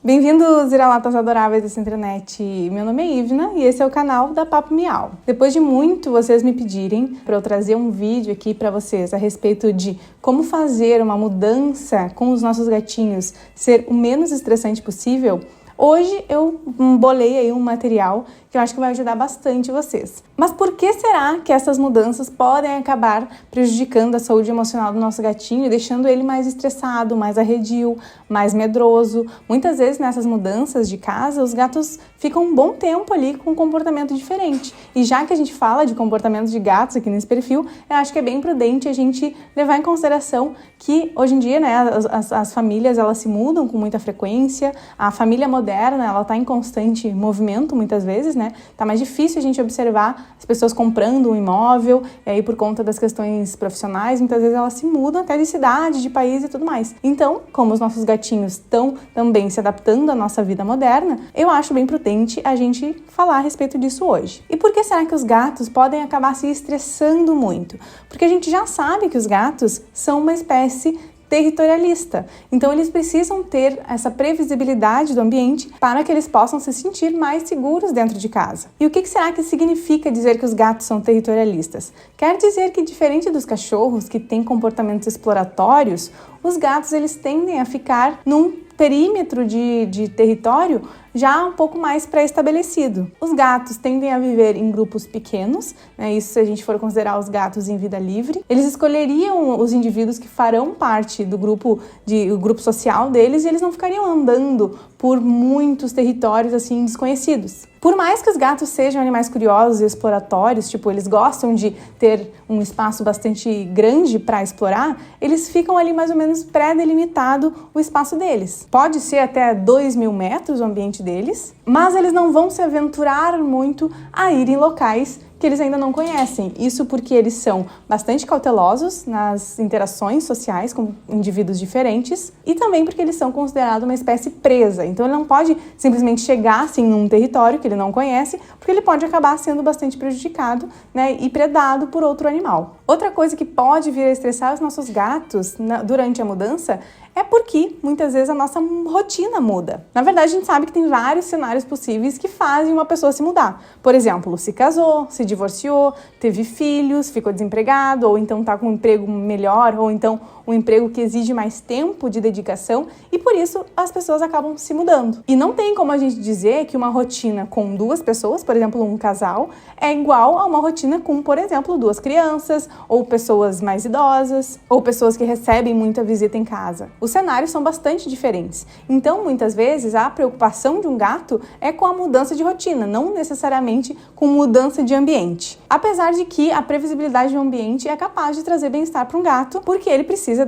Bem-vindos, vira-latas adoráveis dessa internet. Meu nome é Ivna e esse é o canal da Papo Miau. Depois de muito vocês me pedirem para eu trazer um vídeo aqui para vocês a respeito de como fazer uma mudança com os nossos gatinhos ser o menos estressante possível, hoje eu bolei aí um material que eu acho que vai ajudar bastante vocês. Mas por que será que essas mudanças podem acabar prejudicando a saúde emocional do nosso gatinho e deixando ele mais estressado, mais arredio, mais medroso? Muitas vezes nessas mudanças de casa, os gatos ficam um bom tempo ali com um comportamento diferente. E já que a gente fala de comportamento de gatos aqui nesse perfil, eu acho que é bem prudente a gente levar em consideração que hoje em dia, né, as famílias elas se mudam com muita frequência, a família moderna ela está em constante movimento muitas vezes, né? Tá mais difícil a gente observar as pessoas comprando um imóvel, e aí por conta das questões profissionais, muitas vezes elas se mudam até de cidade, de país e tudo mais. Então, como os nossos gatinhos estão também se adaptando à nossa vida moderna, eu acho bem prudente a gente falar a respeito disso hoje. E por que será que os gatos podem acabar se estressando muito? Porque a gente já sabe que os gatos são uma espécie territorialista. Então eles precisam ter essa previsibilidade do ambiente para que eles possam se sentir mais seguros dentro de casa. E o que será que significa dizer que os gatos são territorialistas? Quer dizer que, diferente dos cachorros que têm comportamentos exploratórios, os gatos eles tendem a ficar num perímetro de território já um pouco mais pré-estabelecido. Os gatos tendem a viver em grupos pequenos, né? Isso se a gente for considerar os gatos em vida livre. Eles escolheriam os indivíduos que farão parte do grupo social deles e eles não ficariam andando por muitos territórios assim desconhecidos. Por mais que os gatos sejam animais curiosos e exploratórios, tipo, eles gostam de ter um espaço bastante grande para explorar, eles ficam ali mais ou menos pré-delimitado o espaço deles. Pode ser até 2.000 metros o ambiente deles, mas eles não vão se aventurar muito a ir em locais que eles ainda não conhecem. Isso porque eles são bastante cautelosos nas interações sociais com indivíduos diferentes e também porque eles são considerados uma espécie presa. Então ele não pode simplesmente chegar assim num território que ele não conhece, porque ele pode acabar sendo bastante prejudicado, né, e predado por outro animal. Outra coisa que pode vir a estressar os nossos gatos durante a mudança é porque muitas vezes a nossa rotina muda. Na verdade, a gente sabe que tem vários cenários possíveis que fazem uma pessoa se mudar. Por exemplo, se casou, se divorciou, teve filhos, ficou desempregado, ou então está com um emprego melhor, ou então um emprego que exige mais tempo de dedicação, e por isso as pessoas acabam se mudando. E não tem como a gente dizer que uma rotina com duas pessoas, por exemplo, um casal, é igual a uma rotina com, por exemplo, duas crianças, ou pessoas mais idosas, ou pessoas que recebem muita visita em casa. Os cenários são bastante diferentes. Então, muitas vezes, a preocupação de um gato é com a mudança de rotina, não necessariamente com mudança de ambiente. Apesar de que a previsibilidade do ambiente é capaz de trazer bem-estar para um gato, porque ele precisa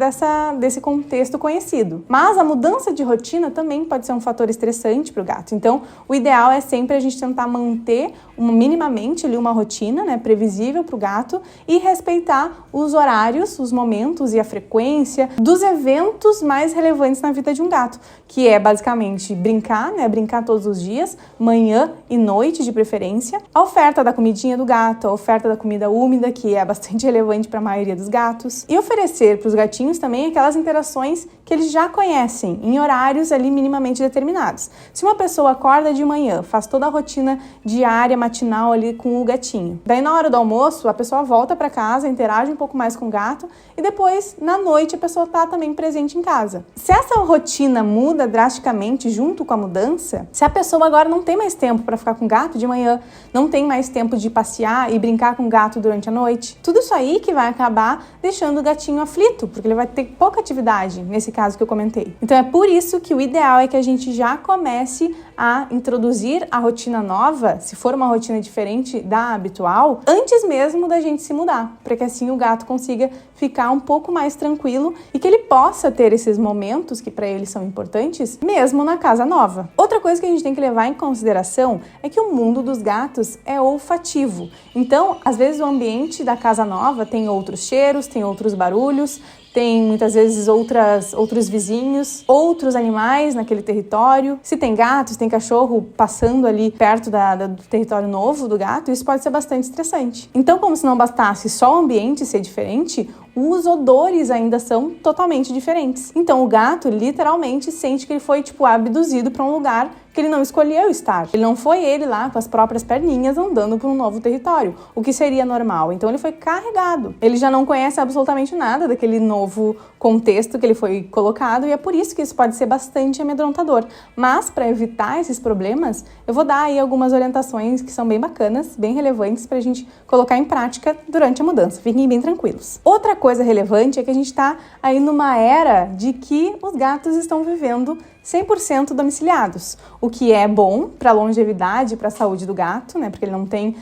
desse contexto conhecido. Mas a mudança de rotina também pode ser um fator estressante para o gato. Então, o ideal é sempre a gente tentar manter minimamente ali uma rotina, né, previsível para o gato e respeitar os horários, os momentos e a frequência dos eventos mais relevantes na vida de um gato, que é basicamente brincar, né, brincar todos os dias, manhã e noite de preferência, a oferta da comidinha do gato, a oferta da comida úmida, que é bastante relevante para a maioria dos gatos, e oferecer para os gatinhos também aquelas interações que eles já conhecem, em horários ali minimamente determinados. Se uma pessoa acorda de manhã, faz toda a rotina diária, matinal ali com o gatinho, daí na hora do almoço a pessoa volta para casa, interage um pouco mais com o gato e depois na noite a pessoa está também presente em casa. Se essa rotina muda drasticamente junto com a mudança, se a pessoa agora não tem mais tempo para ficar com o gato de manhã, não tem mais tempo de passear e brincar com o gato durante a noite, tudo isso aí que vai acabar deixando o gatinho aflito, porque ele vai ter pouca atividade, nesse caso que eu comentei. Então é por isso que o ideal é que a gente já comece a introduzir a rotina nova, se for uma rotina diferente da habitual, antes mesmo da gente se mudar, para que assim o gato consiga ficar um pouco mais tranquilo e que ele possa ter esses momentos que para ele são importantes, mesmo na casa nova. Outra coisa que a gente tem que levar em consideração é que o mundo dos gatos é olfativo. Então, às vezes o ambiente da casa nova tem outros cheiros, tem outros barulhos, tem muitas vezes outros vizinhos, outros animais naquele território. Se tem gatos, tem cachorro passando ali perto do território novo do gato, isso pode ser bastante estressante. Então, como se não bastasse só o ambiente ser diferente, os odores ainda são totalmente diferentes. Então, o gato literalmente sente que ele foi, abduzido para um lugar que ele não escolheu estar. Ele não foi ele lá com as próprias perninhas andando por um novo território, o que seria normal. Então, ele foi carregado. Ele já não conhece absolutamente nada daquele novo contexto que ele foi colocado e é por isso que isso pode ser bastante amedrontador. Mas, para evitar esses problemas, eu vou dar aí algumas orientações que são bem bacanas, bem relevantes para a gente colocar em prática durante a mudança. Fiquem bem tranquilos. Outra coisa relevante é que a gente está aí numa era de que os gatos estão vivendo 100% domiciliados, o que é bom para a longevidade, para a saúde do gato, né? Porque ele não tem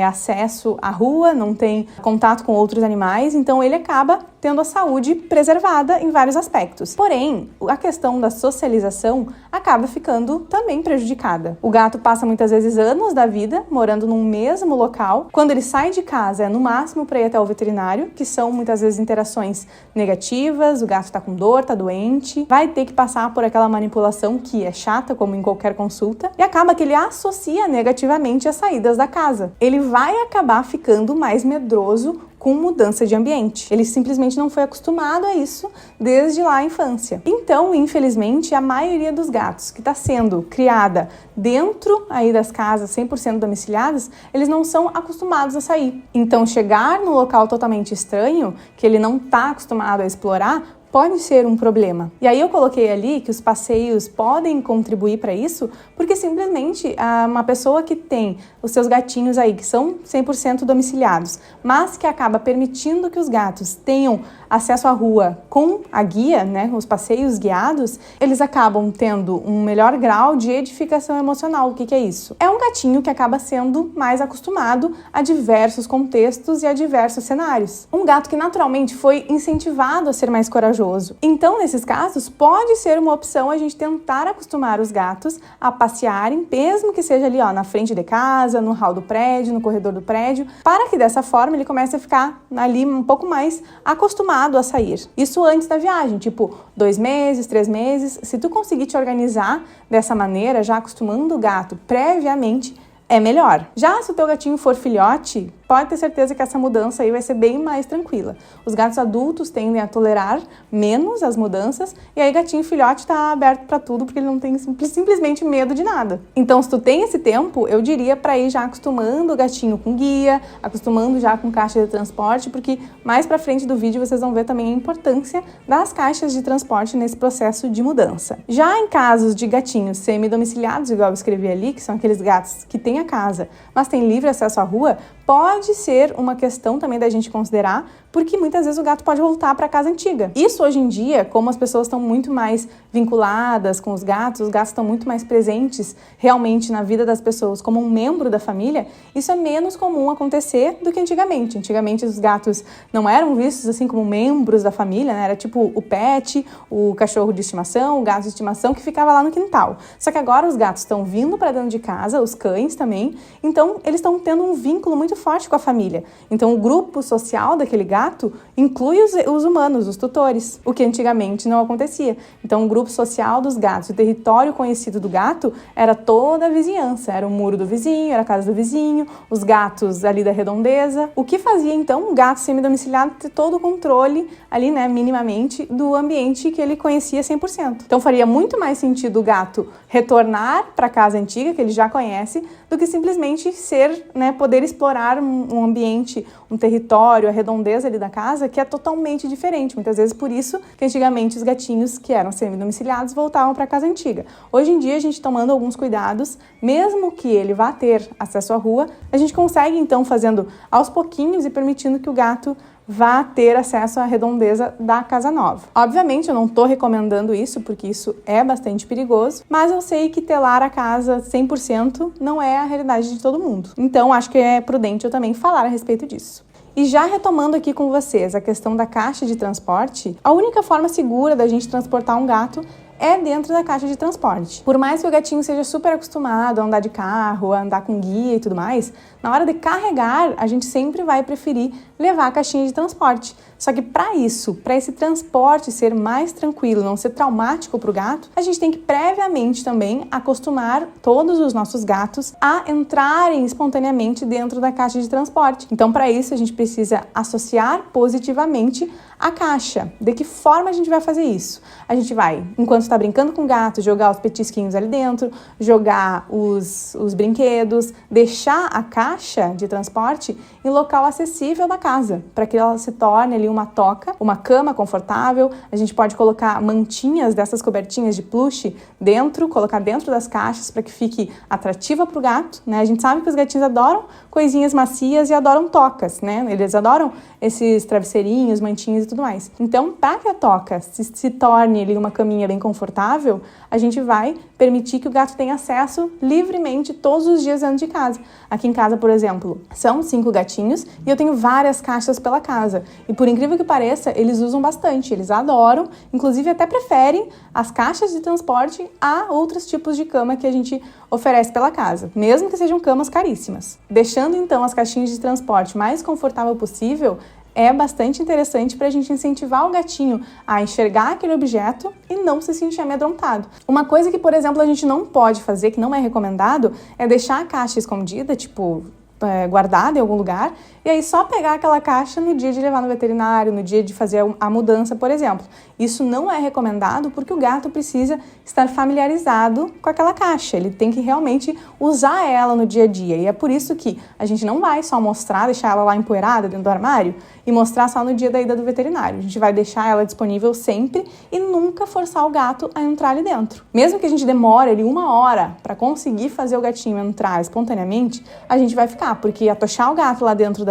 acesso à rua, não tem contato com outros animais, então ele acaba tendo a saúde preservada em vários aspectos. Porém, a questão da socialização acaba ficando também prejudicada. O gato passa muitas vezes anos da vida morando num mesmo local. Quando ele sai de casa, é no máximo para ir até o veterinário, que são muitas vezes interações negativas, o gato está com dor, está doente, vai ter que passar por aquela manipulação que é chata, como em qualquer consulta, e acaba que ele associa negativamente as saídas da casa. Ele vai acabar ficando mais medroso com mudança de ambiente. Ele simplesmente não foi acostumado a isso desde lá a infância. Então, infelizmente, a maioria dos gatos que está sendo criada dentro aí das casas 100% domiciliadas, eles não são acostumados a sair. Então, chegar num local totalmente estranho, que ele não está acostumado a explorar, pode ser um problema. E aí eu coloquei ali que os passeios podem contribuir para isso, porque simplesmente uma pessoa que tem os seus gatinhos aí, que são 100% domiciliados, mas que acaba permitindo que os gatos tenham acesso à rua com a guia, né, os passeios guiados, eles acabam tendo um melhor grau de edificação emocional. O que é isso? É um gatinho que acaba sendo mais acostumado a diversos contextos e a diversos cenários. Um gato que naturalmente foi incentivado a ser mais corajoso. Então, nesses casos, pode ser uma opção a gente tentar acostumar os gatos a passearem, mesmo que seja ali, na frente de casa, no hall do prédio, no corredor do prédio, para que dessa forma ele comece a ficar ali um pouco mais acostumado a sair. Isso antes da viagem, 2 meses, 3 meses. Se tu conseguir te organizar dessa maneira, já acostumando o gato previamente, é melhor. Já se o teu gatinho for filhote, pode ter certeza que essa mudança aí vai ser bem mais tranquila. Os gatos adultos tendem a tolerar menos as mudanças e aí gatinho filhote está aberto para tudo porque ele não tem simplesmente medo de nada. Então, se tu tem esse tempo, eu diria para ir já acostumando o gatinho com guia, acostumando já com caixa de transporte, porque mais para frente do vídeo vocês vão ver também a importância das caixas de transporte nesse processo de mudança. Já em casos de gatinhos semi-domiciliados, igual eu escrevi ali, que são aqueles gatos que têm a casa, mas têm livre acesso à rua, pode ser uma questão também da gente considerar, porque muitas vezes o gato pode voltar para a casa antiga. Isso hoje em dia, como as pessoas estão muito mais vinculadas com os gatos estão muito mais presentes realmente na vida das pessoas como um membro da família, isso é menos comum acontecer do que antigamente. Antigamente os gatos não eram vistos assim como membros da família, né? Era tipo o pet, o cachorro de estimação, o gato de estimação que ficava lá no quintal. Só que agora os gatos estão vindo para dentro de casa, os cães também, então eles estão tendo um vínculo muito forte com a família. Então o grupo social daquele gato inclui os humanos, os tutores, o que antigamente não acontecia. Então o grupo social dos gatos, o território conhecido do gato era toda a vizinhança, era o muro do vizinho, era a casa do vizinho, os gatos ali da redondeza, o que fazia então um gato semi-domiciliado ter todo o controle ali, né, minimamente, do ambiente que ele conhecia 100%. Então faria muito mais sentido o gato retornar para a casa antiga, que ele já conhece, do que simplesmente ser, né, poder explorar um ambiente, um território, a redondeza ali da casa, que é totalmente diferente. Muitas vezes por isso que antigamente os gatinhos que eram semi-domiciliados voltavam para a casa antiga. Hoje em dia a gente tomando alguns cuidados, mesmo que ele vá ter acesso à rua, a gente consegue então fazendo aos pouquinhos e permitindo que o gato vá ter acesso à redondeza da casa nova. Obviamente eu não estou recomendando isso, porque isso é bastante perigoso, mas eu sei que telar a casa 100% não é a realidade de todo mundo. Então acho que é prudente eu também falar a respeito disso. E já retomando aqui com vocês a questão da caixa de transporte, a única forma segura da gente transportar um gato é dentro da caixa de transporte. Por mais que o gatinho seja super acostumado a andar de carro, a andar com guia e tudo mais, na hora de carregar, a gente sempre vai preferir levar a caixinha de transporte. Só que para isso, para esse transporte ser mais tranquilo, não ser traumático para o gato, a gente tem que previamente também acostumar todos os nossos gatos a entrarem espontaneamente dentro da caixa de transporte. Então, para isso, a gente precisa associar positivamente a caixa. De que forma a gente vai fazer isso? A gente vai, enquanto está brincando com o gato, jogar os petisquinhos ali dentro, jogar os brinquedos, deixar a caixa de transporte em local acessível da casa, para que ela se torne ali uma toca, uma cama confortável. A gente pode colocar mantinhas dessas cobertinhas de plush dentro, colocar dentro das caixas para que fique atrativa para o gato, né? A gente sabe que os gatinhos adoram coisinhas macias e adoram tocas, né? Eles adoram esses travesseirinhos, mantinhas e tudo mais. Então, para que a toca se torne ali uma caminha bem confortável, a gente vai permitir que o gato tenha acesso livremente todos os dias dentro de casa. Aqui em casa, por exemplo, são 5 gatinhos e eu tenho várias caixas pela casa. E por incrível que pareça, eles usam bastante, eles adoram, inclusive até preferem as caixas de transporte a outros tipos de cama que a gente oferece pela casa, mesmo que sejam camas caríssimas. Deixando então as caixinhas de transporte mais confortável possível, é bastante interessante para a gente incentivar o gatinho a enxergar aquele objeto e não se sentir amedrontado. Uma coisa que, por exemplo, a gente não pode fazer, que não é recomendado, é deixar a caixa escondida, tipo, guardada em algum lugar, e aí só pegar aquela caixa no dia de levar no veterinário, no dia de fazer a mudança, por exemplo. Isso não é recomendado porque o gato precisa estar familiarizado com aquela caixa, ele tem que realmente usar ela no dia a dia, e é por isso que a gente não vai só mostrar, deixar ela lá empoeirada dentro do armário e mostrar só no dia da ida do veterinário. A gente vai deixar ela disponível sempre e nunca forçar o gato a entrar ali dentro. Mesmo que a gente demore ali 1 hora para conseguir fazer o gatinho entrar espontaneamente, a gente vai ficar, porque atochar o gato lá dentro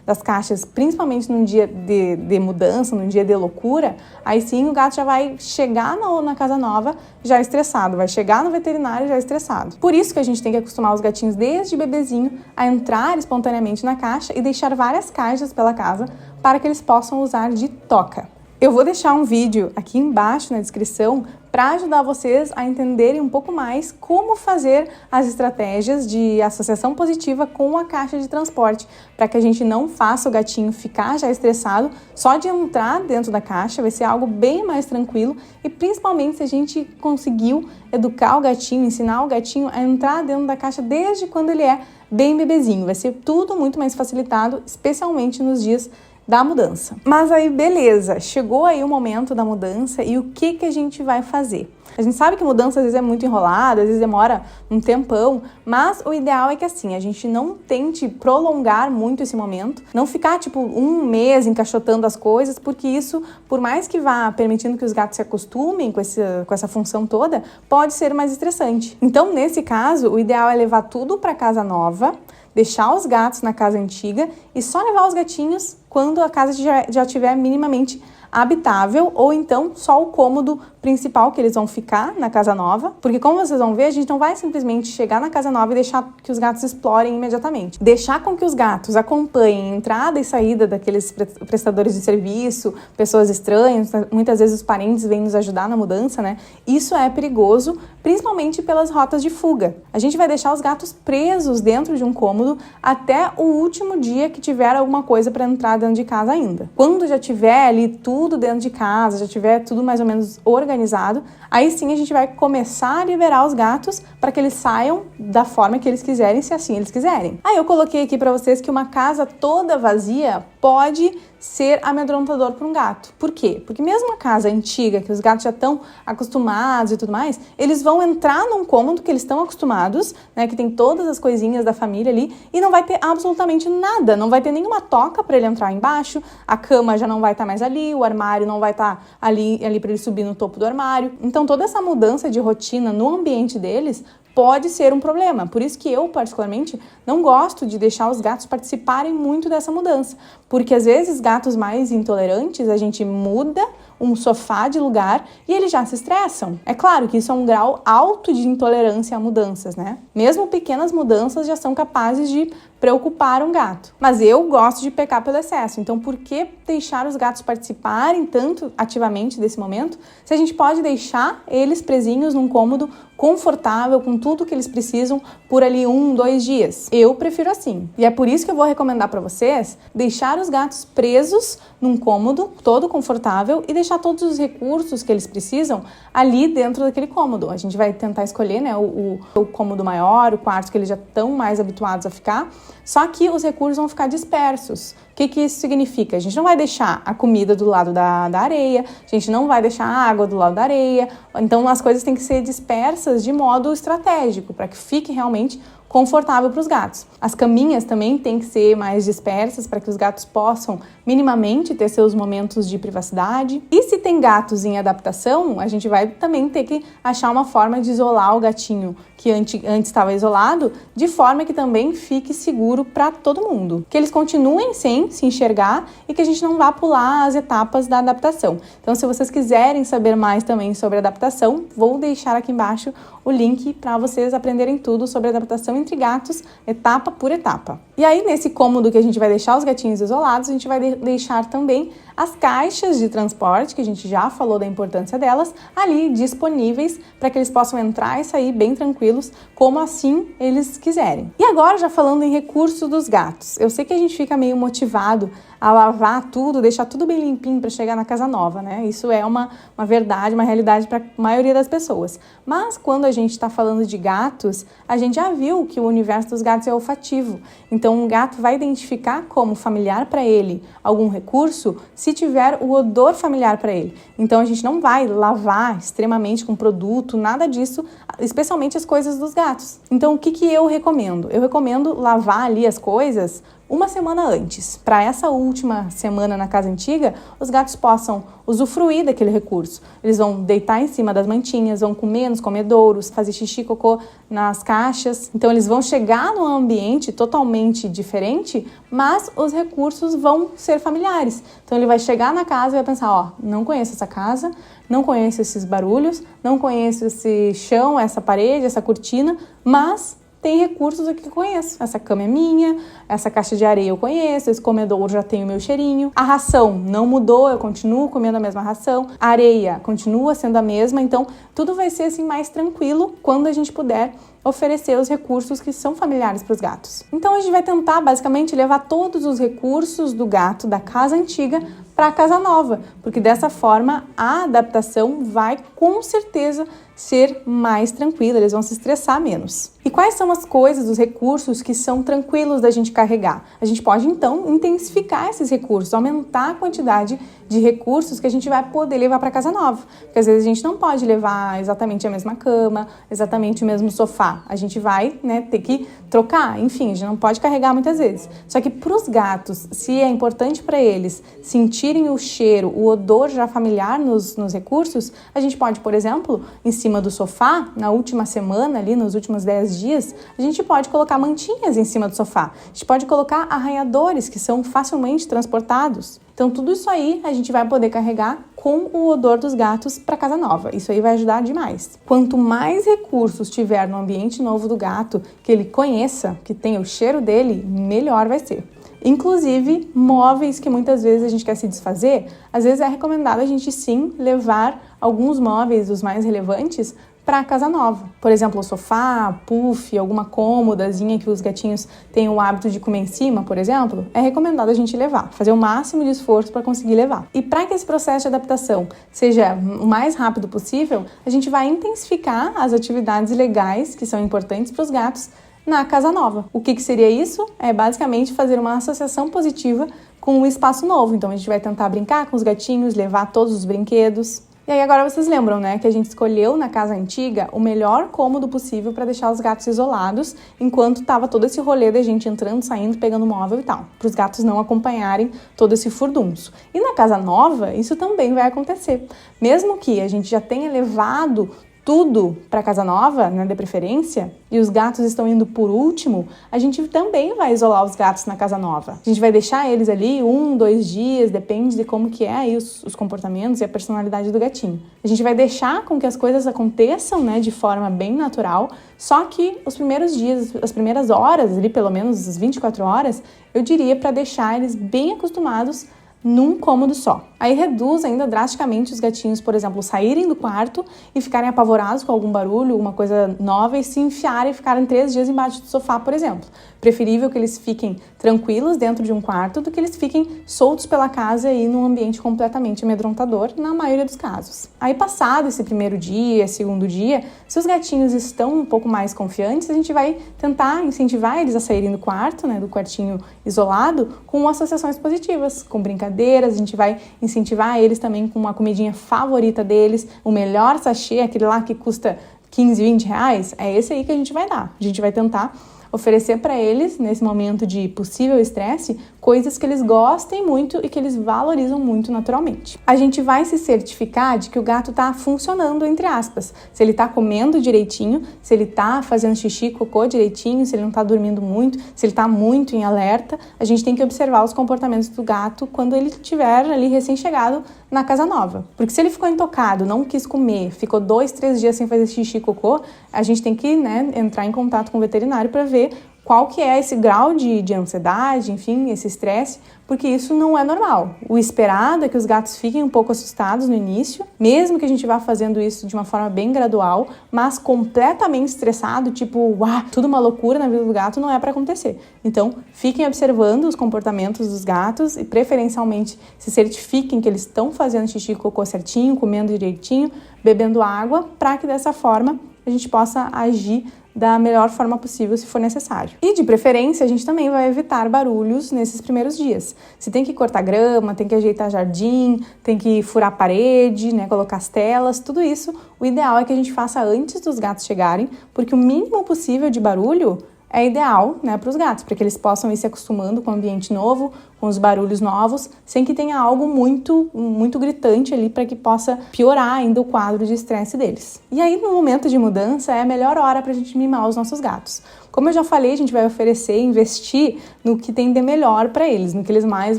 das caixas, principalmente num dia de mudança, num dia de loucura, aí sim o gato já vai chegar na casa nova já estressado, vai chegar no veterinário já estressado. Por isso que a gente tem que acostumar os gatinhos desde bebezinho a entrar espontaneamente na caixa e deixar várias caixas pela casa para que eles possam usar de toca. Eu vou deixar um vídeo aqui embaixo na descrição para ajudar vocês a entenderem um pouco mais como fazer as estratégias de associação positiva com a caixa de transporte, para que a gente não faça o gatinho ficar já estressado só de entrar dentro da caixa. Vai ser algo bem mais tranquilo e principalmente se a gente conseguiu educar o gatinho, ensinar o gatinho a entrar dentro da caixa desde quando ele é bem bebezinho. Vai ser tudo muito mais facilitado, especialmente nos dias da mudança. Mas aí, beleza, chegou aí o momento da mudança e o que a gente vai fazer? A gente sabe que mudança às vezes é muito enrolada, às vezes demora um tempão, mas o ideal é que assim, a gente não tente prolongar muito esse momento, não ficar tipo 1 mês encaixotando as coisas, porque isso, por mais que vá permitindo que os gatos se acostumem com essa função toda, pode ser mais estressante. Então, nesse caso, o ideal é levar tudo para casa nova, deixar os gatos na casa antiga e só levar os gatinhos quando a casa já estiver minimamente habitável, ou então só o cômodo principal que eles vão ficar na casa nova, porque como vocês vão ver, a gente não vai simplesmente chegar na casa nova e deixar que os gatos explorem imediatamente. Deixar com que os gatos acompanhem a entrada e saída daqueles prestadores de serviço, pessoas estranhas, muitas vezes os parentes vêm nos ajudar na mudança, né? Isso é perigoso, principalmente pelas rotas de fuga. A gente vai deixar os gatos presos dentro de um cômodo até o último dia que tiver alguma coisa para entrar dentro de casa ainda. Quando já tiver ali tudo dentro de casa, já tiver tudo mais ou menos organizado, aí sim a gente vai começar a liberar os gatos para que eles saiam da forma que eles quiserem, se assim eles quiserem. Aí eu coloquei aqui para vocês que uma casa toda vazia pode ser amedrontador para um gato. Por quê? Porque mesmo uma casa antiga, que os gatos já estão acostumados e tudo mais, eles vão entrar num cômodo que eles estão acostumados, né, que tem todas as coisinhas da família ali, e não vai ter absolutamente nada, não vai ter nenhuma toca para ele entrar embaixo, a cama já não vai estar mais ali, o armário não vai estar ali para ele subir no topo do armário. Então toda essa mudança de rotina no ambiente deles pode ser um problema. Por isso que eu, particularmente, não gosto de deixar os gatos participarem muito dessa mudança. Porque, às vezes, gatos mais intolerantes, a gente muda um sofá de lugar e eles já se estressam. É claro que isso é um grau alto de intolerância a mudanças, né? Mesmo pequenas mudanças já são capazes de preocupar um gato. Mas eu gosto de pecar pelo excesso. Então, por que deixar os gatos participarem tanto ativamente desse momento, se a gente pode deixar eles presinhos num cômodo confortável com tudo que eles precisam por ali 1, 2 dias. Eu prefiro assim. E é por isso que eu vou recomendar para vocês deixar os gatos presos num cômodo todo confortável e deixar todos os recursos que eles precisam ali dentro daquele cômodo. A gente vai tentar escolher, né, o cômodo maior, o quarto que eles já estão mais habituados a ficar, só que os recursos vão ficar dispersos. O que isso significa? A gente não vai deixar a comida do lado da areia, a gente não vai deixar a água do lado da areia, então as coisas têm que ser dispersas de modo estratégico, para que fique realmente confortável para os gatos. As caminhas também têm que ser mais dispersas para que os gatos possam minimamente ter seus momentos de privacidade. E se tem gatos em adaptação, a gente vai também ter que achar uma forma de isolar o gatinho que antes estava isolado, de forma que também fique seguro para todo mundo. Que eles continuem sem se enxergar e que a gente não vá pular as etapas da adaptação. Então, se vocês quiserem saber mais também sobre adaptação, vou deixar aqui embaixo o link para vocês aprenderem tudo sobre adaptação entre gatos, etapa por etapa. E aí, nesse cômodo que a gente vai deixar os gatinhos isolados, a gente vai deixar também as caixas de transporte, que a gente já falou da importância delas, ali disponíveis para que eles possam entrar e sair bem tranquilos, como assim eles quiserem. E agora, já falando em recursos dos gatos, eu sei que a gente fica meio motivado a lavar tudo, deixar tudo bem limpinho para chegar na casa nova, né? Isso é uma verdade, uma realidade para a maioria das pessoas. Mas quando a gente está falando de gatos, a gente já viu que o universo dos gatos é olfativo. Então, um gato vai identificar como familiar para ele algum recurso se tiver o odor familiar para ele. Então, a gente não vai lavar extremamente com produto, nada disso, especialmente as coisas dos gatos. Então, o que eu recomendo? Eu recomendo lavar ali as coisas uma semana antes. Para essa última semana na casa antiga, os gatos possam usufruir daquele recurso. Eles vão deitar em cima das mantinhas, vão comer nos comedouros, fazer xixi, cocô nas caixas. Então, eles vão chegar num ambiente totalmente diferente, mas os recursos vão ser familiares. Então, ele vai chegar na casa e vai pensar, ó, não conheço essa casa, não conheço esses barulhos, não conheço esse chão, essa parede, essa cortina, mas tem recursos aqui que eu conheço. Essa cama é minha, essa caixa de areia eu conheço, esse comedor já tem o meu cheirinho. A ração não mudou, eu continuo comendo a mesma ração. A areia continua sendo a mesma, então tudo vai ser assim mais tranquilo quando a gente puder oferecer os recursos que são familiares para os gatos. Então a gente vai tentar basicamente levar todos os recursos do gato da casa antiga para a casa nova, porque dessa forma a adaptação vai com certeza ser mais tranquila, eles vão se estressar menos. E quais são as coisas, os recursos que são tranquilos da gente carregar? A gente pode então intensificar esses recursos, aumentar a quantidade de recursos que a gente vai poder levar para casa nova, porque às vezes a gente não pode levar exatamente a mesma cama, exatamente o mesmo sofá, a gente vai, né, ter que trocar, enfim, a gente não pode carregar muitas vezes. Só que para os gatos, se é importante para eles sentirem o cheiro, o odor já familiar nos recursos, a gente pode, por exemplo, em cima do sofá, na última semana ali, nos últimos 10 dias, a gente pode colocar mantinhas em cima do sofá, a gente pode colocar arranhadores que são facilmente transportados. Então, tudo isso aí a gente vai poder carregar com o odor dos gatos para casa nova. Isso aí vai ajudar demais. Quanto mais recursos tiver no ambiente novo do gato, que ele conheça, que tenha o cheiro dele, melhor vai ser. Inclusive, móveis que muitas vezes a gente quer se desfazer, às vezes é recomendado a gente sim levar alguns móveis, os mais relevantes, para a casa nova. Por exemplo, o sofá, puff, alguma cômodazinha que os gatinhos têm o hábito de comer em cima, por exemplo, é recomendado a gente levar, fazer o máximo de esforço para conseguir levar. E para que esse processo de adaptação seja o mais rápido possível, a gente vai intensificar as atividades legais que são importantes para os gatos na casa nova. O que seria isso? É basicamente fazer uma associação positiva com o espaço novo. Então a gente vai tentar brincar com os gatinhos, levar todos os brinquedos. E aí agora vocês lembram, né, que a gente escolheu na casa antiga o melhor cômodo possível para deixar os gatos isolados, enquanto tava todo esse rolê da gente entrando, saindo, pegando móvel e tal, para os gatos não acompanharem todo esse furdunço. E na casa nova, isso também vai acontecer. Mesmo que a gente já tenha levado tudo para casa nova, né, de preferência, e os gatos estão indo por último, a gente também vai isolar os gatos na casa nova. A gente vai deixar eles ali 1, 2 dias, depende de como que é aí os comportamentos e a personalidade do gatinho. A gente vai deixar com que as coisas aconteçam, né, de forma bem natural, só que os primeiros dias, as primeiras horas, ali pelo menos as 24 horas, eu diria para deixar eles bem acostumados num cômodo só. Aí reduz ainda drasticamente os gatinhos, por exemplo, saírem do quarto e ficarem apavorados com algum barulho, alguma coisa nova e se enfiarem e ficarem 3 dias embaixo do sofá, por exemplo. Preferível que eles fiquem tranquilos dentro de um quarto do que eles fiquem soltos pela casa e num ambiente completamente amedrontador, na maioria dos casos. Aí passado esse primeiro dia, segundo dia, se os gatinhos estão um pouco mais confiantes, a gente vai tentar incentivar eles a saírem do quarto, né, do quartinho isolado, com associações positivas, com brincadeiras. A gente vai incentivar eles também com uma comidinha favorita deles, o melhor sachê, aquele lá que custa 15, 20 reais, é esse aí que a gente vai dar. A gente vai tentar oferecer para eles, nesse momento de possível estresse, coisas que eles gostem muito e que eles valorizam muito naturalmente. A gente vai se certificar de que o gato está funcionando, entre aspas. Se ele está comendo direitinho, se ele está fazendo xixi, cocô direitinho, se ele não está dormindo muito, se ele está muito em alerta. A gente tem que observar os comportamentos do gato quando ele estiver ali recém-chegado na casa nova. Porque se ele ficou intocado, não quis comer, ficou 2, 3 dias sem fazer xixi e cocô, a gente tem que, né, entrar em contato com o veterinário para ver qual que é esse grau de ansiedade, enfim, esse estresse, porque isso não é normal. O esperado é que os gatos fiquem um pouco assustados no início, mesmo que a gente vá fazendo isso de uma forma bem gradual, mas completamente estressado, tipo, uau, tudo uma loucura na vida do gato, não é para acontecer. Então, fiquem observando os comportamentos dos gatos e, preferencialmente, se certifiquem que eles estão fazendo xixi e cocô certinho, comendo direitinho, bebendo água, para que dessa forma a gente possa agir da melhor forma possível, se for necessário. E, de preferência, a gente também vai evitar barulhos nesses primeiros dias. Se tem que cortar grama, tem que ajeitar jardim, tem que furar a parede, né, colocar as telas, tudo isso, o ideal é que a gente faça antes dos gatos chegarem, porque o mínimo possível de barulho é ideal, né, para os gatos, para que eles possam ir se acostumando com o ambiente novo, com os barulhos novos, sem que tenha algo muito gritante ali para que possa piorar ainda o quadro de estresse deles. E aí, no momento de mudança, é a melhor hora para a gente mimar os nossos gatos. Como eu já falei, a gente vai oferecer, investir no que tem de melhor para eles, no que eles mais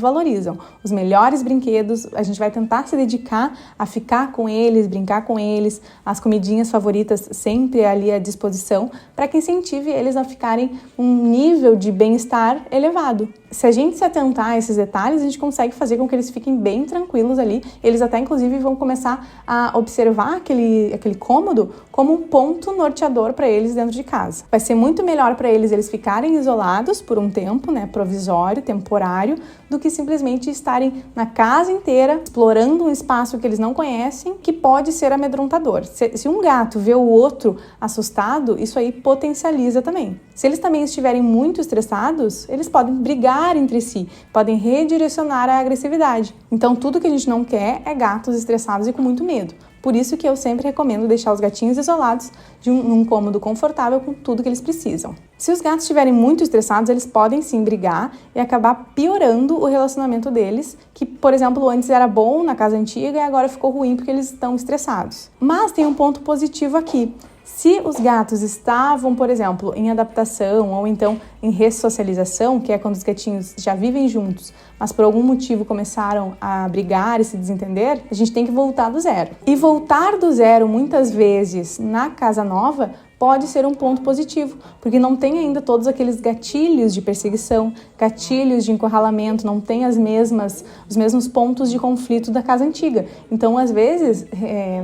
valorizam. Os melhores brinquedos, a gente vai tentar se dedicar a ficar com eles, brincar com eles, as comidinhas favoritas sempre ali à disposição, para que incentive eles a ficarem um nível de bem-estar elevado. Se a gente se atentar a esses detalhes, a gente consegue fazer com que eles fiquem bem tranquilos ali. Eles até, inclusive, vão começar a observar aquele cômodo como um ponto norteador para eles dentro de casa. Vai ser muito melhor para eles ficarem isolados por um tempo, né, provisório, temporário, do que simplesmente estarem na casa inteira explorando um espaço que eles não conhecem, que pode ser amedrontador. Se um gato vê o outro assustado, isso aí potencializa também. Se eles também estiverem muito estressados, eles podem brigar entre si, podem redirecionar a agressividade. Então, tudo que a gente não quer é gatos estressados e com muito medo. Por isso que eu sempre recomendo deixar os gatinhos isolados num cômodo confortável com tudo que eles precisam. Se os gatos estiverem muito estressados, eles podem sim brigar e acabar piorando o relacionamento deles, que, por exemplo, antes era bom na casa antiga e agora ficou ruim porque eles estão estressados. Mas tem um ponto positivo aqui. Se os gatos estavam, por exemplo, em adaptação ou então em ressocialização, que é quando os gatinhos já vivem juntos, mas por algum motivo começaram a brigar e se desentender, a gente tem que voltar do zero. E voltar do zero, muitas vezes, na casa nova, pode ser um ponto positivo, porque não tem ainda todos aqueles gatilhos de perseguição, gatilhos de encurralamento, não tem os mesmos pontos de conflito da casa antiga. Então, às vezes,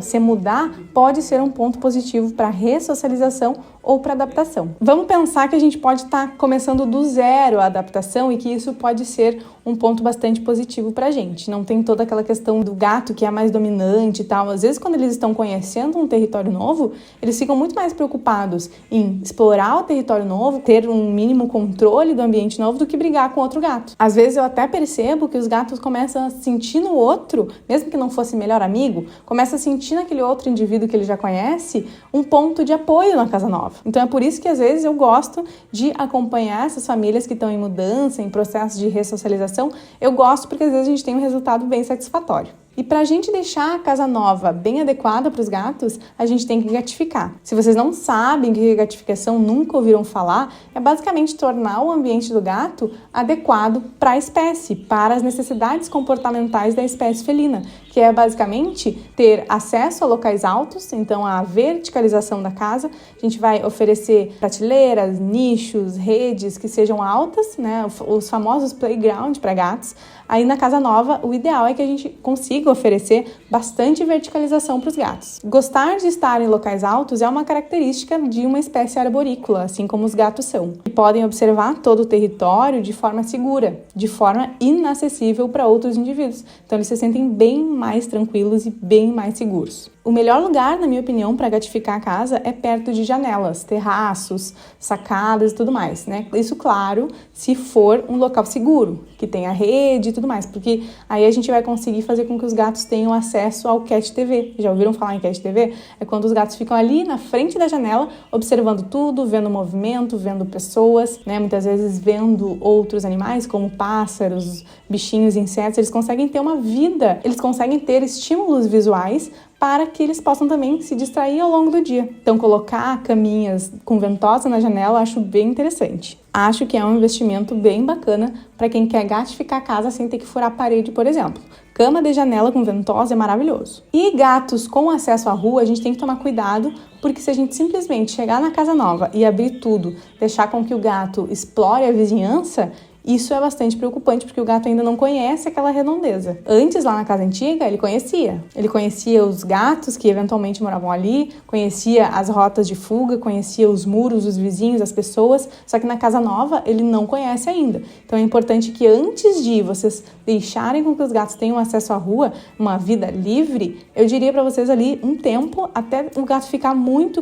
se mudar pode ser um ponto positivo para ressocialização ou para adaptação. Vamos pensar que a gente pode estar começando do zero a adaptação e que isso pode ser um ponto bastante positivo para a gente. Não tem toda aquela questão do gato que é mais dominante e tal. Às vezes, quando eles estão conhecendo um território novo, eles ficam muito mais preocupados em explorar o território novo, ter um mínimo controle do ambiente novo do que brigar com outro gato. Às vezes eu até percebo que os gatos começam a sentir no outro, mesmo que não fosse melhor amigo, começam a sentir naquele outro indivíduo que ele já conhece um ponto de apoio na casa nova. Então é por isso que às vezes eu gosto de acompanhar essas famílias que estão em mudança, em processo de ressocialização. Eu gosto porque às vezes a gente tem um resultado bem satisfatório. E para a gente deixar a casa nova bem adequada para os gatos, a gente tem que gatificar. Se vocês não sabem o que é gatificação, nunca ouviram falar, é basicamente tornar o ambiente do gato adequado para a espécie, para as necessidades comportamentais da espécie felina, que é basicamente ter acesso a locais altos, então a verticalização da casa. A gente vai oferecer prateleiras, nichos, redes que sejam altas, né? Os famosos playground para gatos. Aí na casa nova, o ideal é que a gente consiga oferecer bastante verticalização para os gatos. Gostar de estar em locais altos é uma característica de uma espécie arborícola, assim como os gatos são. E podem observar todo o território de forma segura, de forma inacessível para outros indivíduos. Então eles se sentem bem mais tranquilos e bem mais seguros. O melhor lugar, na minha opinião, para gatificar a casa é perto de janelas, terraços, sacadas e tudo mais, né? Isso, claro, se for um local seguro, que tenha rede e tudo mais, porque aí a gente vai conseguir fazer com que os gatos tenham acesso ao Cat TV. Já ouviram falar em Cat TV? É quando os gatos ficam ali na frente da janela, observando tudo, vendo movimento, vendo pessoas, né? Muitas vezes vendo outros animais, como pássaros, bichinhos, insetos. Eles conseguem ter uma vida, eles conseguem ter estímulos visuais para que eles possam também se distrair ao longo do dia. Então, colocar caminhas com ventosa na janela eu acho bem interessante. Acho que é um investimento bem bacana para quem quer gatificar a casa sem ter que furar a parede, por exemplo. Cama de janela com ventosa é maravilhoso. E gatos com acesso à rua, a gente tem que tomar cuidado, porque se a gente simplesmente chegar na casa nova e abrir tudo, deixar com que o gato explore a vizinhança, isso é bastante preocupante, porque o gato ainda não conhece aquela redondeza. Antes, lá na casa antiga, ele conhecia. Ele conhecia os gatos que eventualmente moravam ali, conhecia as rotas de fuga, conhecia os muros, os vizinhos, as pessoas, só que na casa nova ele não conhece ainda. Então é importante que antes de vocês deixarem com que os gatos tenham acesso à rua, uma vida livre, eu diria para vocês ali um tempo até o gato ficar muito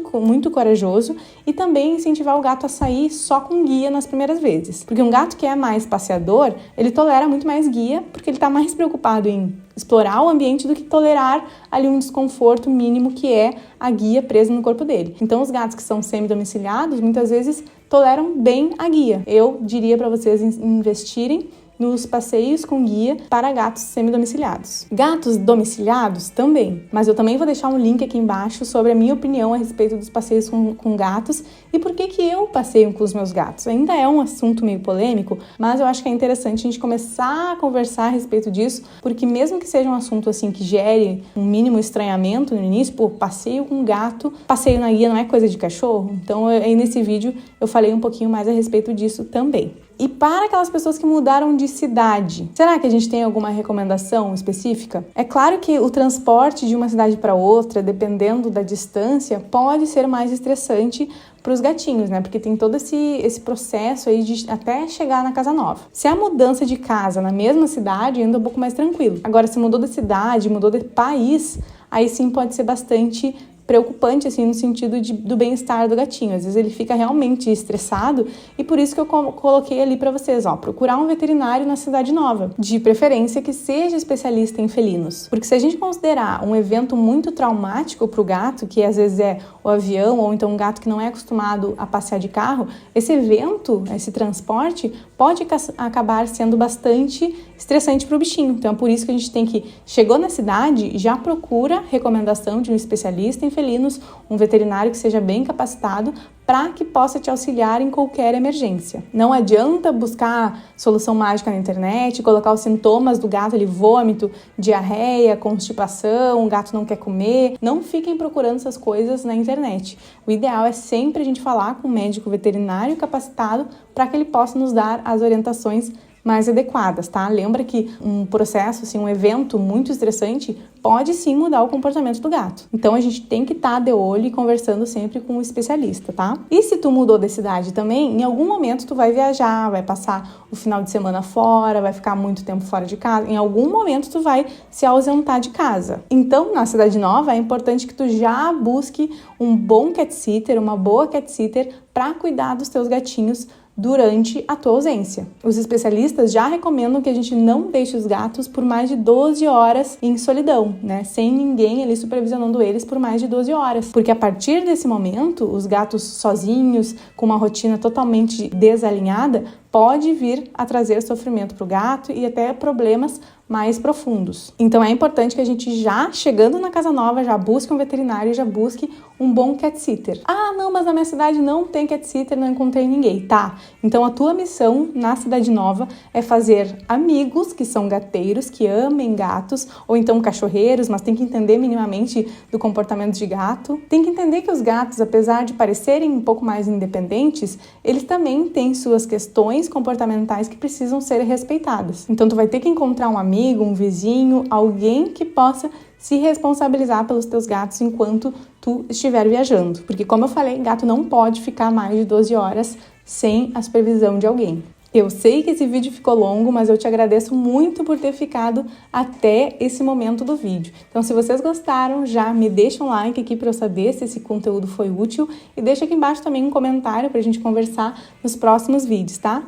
corajoso e também incentivar o gato a sair só com guia nas primeiras vezes. Porque um gato que é mais passeador, ele tolera muito mais guia, porque ele está mais preocupado em explorar o ambiente do que tolerar ali um desconforto mínimo que é a guia presa no corpo dele. Então, os gatos que são semi-domiciliados, muitas vezes toleram bem a guia. Eu diria para vocês investirem nos passeios com guia para gatos semi-domiciliados. Gatos domiciliados também, mas eu também vou deixar um link aqui embaixo sobre a minha opinião a respeito dos passeios com gatos e por que eu passeio com os meus gatos. Ainda é um assunto meio polêmico, mas eu acho que é interessante a gente começar a conversar a respeito disso, porque mesmo que seja um assunto assim que gere um mínimo estranhamento no início, passeio com gato, passeio na guia não é coisa de cachorro, então aí nesse vídeo eu falei um pouquinho mais a respeito disso também. E para aquelas pessoas que mudaram de cidade, será que a gente tem alguma recomendação específica? É claro que o transporte de uma cidade para outra, dependendo da distância, pode ser mais estressante para os gatinhos, né? Porque tem todo esse processo aí de até chegar na casa nova. Se a mudança de casa na mesma cidade, ainda é um pouco mais tranquilo. Agora, se mudou de cidade, mudou de país, aí sim pode ser bastante preocupante, assim, no sentido do bem-estar do gatinho. Às vezes ele fica realmente estressado e por isso que eu coloquei ali para vocês, procurar um veterinário na cidade nova, de preferência que seja especialista em felinos. Porque se a gente considerar um evento muito traumático para o gato, que às vezes é o avião ou então um gato que não é acostumado a passear de carro, esse evento, esse transporte, pode acabar sendo bastante estressante para o bichinho. Então é por isso que a gente tem que, chegou na cidade, já procura recomendação de um especialista em felinos, um veterinário que seja bem capacitado para que possa te auxiliar em qualquer emergência. Não adianta buscar solução mágica na internet, colocar os sintomas do gato ali, vômito, diarreia, constipação, o gato não quer comer. Não fiquem procurando essas coisas na internet. O ideal é sempre a gente falar com um médico veterinário capacitado para que ele possa nos dar as orientações mais adequadas, tá? Lembra que um processo, assim, um evento muito estressante pode sim mudar o comportamento do gato. Então a gente tem que estar de olho e conversando sempre com um especialista, tá? E se tu mudou de cidade também, em algum momento tu vai viajar, vai passar o final de semana fora, vai ficar muito tempo fora de casa, em algum momento tu vai se ausentar de casa. Então, na cidade nova, é importante que tu já busque um bom cat sitter, uma boa cat sitter para cuidar dos teus gatinhos durante a tua ausência. Os especialistas já recomendam que a gente não deixe os gatos por mais de 12 horas em solidão, né? Sem ninguém ali supervisionando eles por mais de 12 horas. Porque a partir desse momento, os gatos sozinhos, com uma rotina totalmente desalinhada, pode vir a trazer sofrimento para o gato e até problemas mais profundos. Então é importante que a gente já, chegando na casa nova, já busque um veterinário e já busque um bom cat sitter. Ah, não, mas na minha cidade não tem cat sitter, não encontrei ninguém. Tá, então a tua missão na cidade nova é fazer amigos que são gateiros, que amem gatos, ou então cachorreiros, mas tem que entender minimamente do comportamento de gato. Tem que entender que os gatos, apesar de parecerem um pouco mais independentes, eles também têm suas questões comportamentais que precisam ser respeitadas. Então tu vai ter que encontrar um amigo, um vizinho, alguém que possa se responsabilizar pelos teus gatos enquanto tu estiver viajando. Porque, como eu falei, gato não pode ficar mais de 12 horas sem a supervisão de alguém. Eu sei que esse vídeo ficou longo, mas eu te agradeço muito por ter ficado até esse momento do vídeo. Então, se vocês gostaram, já me deixa um like aqui para eu saber se esse conteúdo foi útil e deixa aqui embaixo também um comentário para a gente conversar nos próximos vídeos, tá?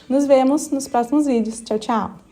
Nos vemos nos próximos vídeos. Tchau, tchau!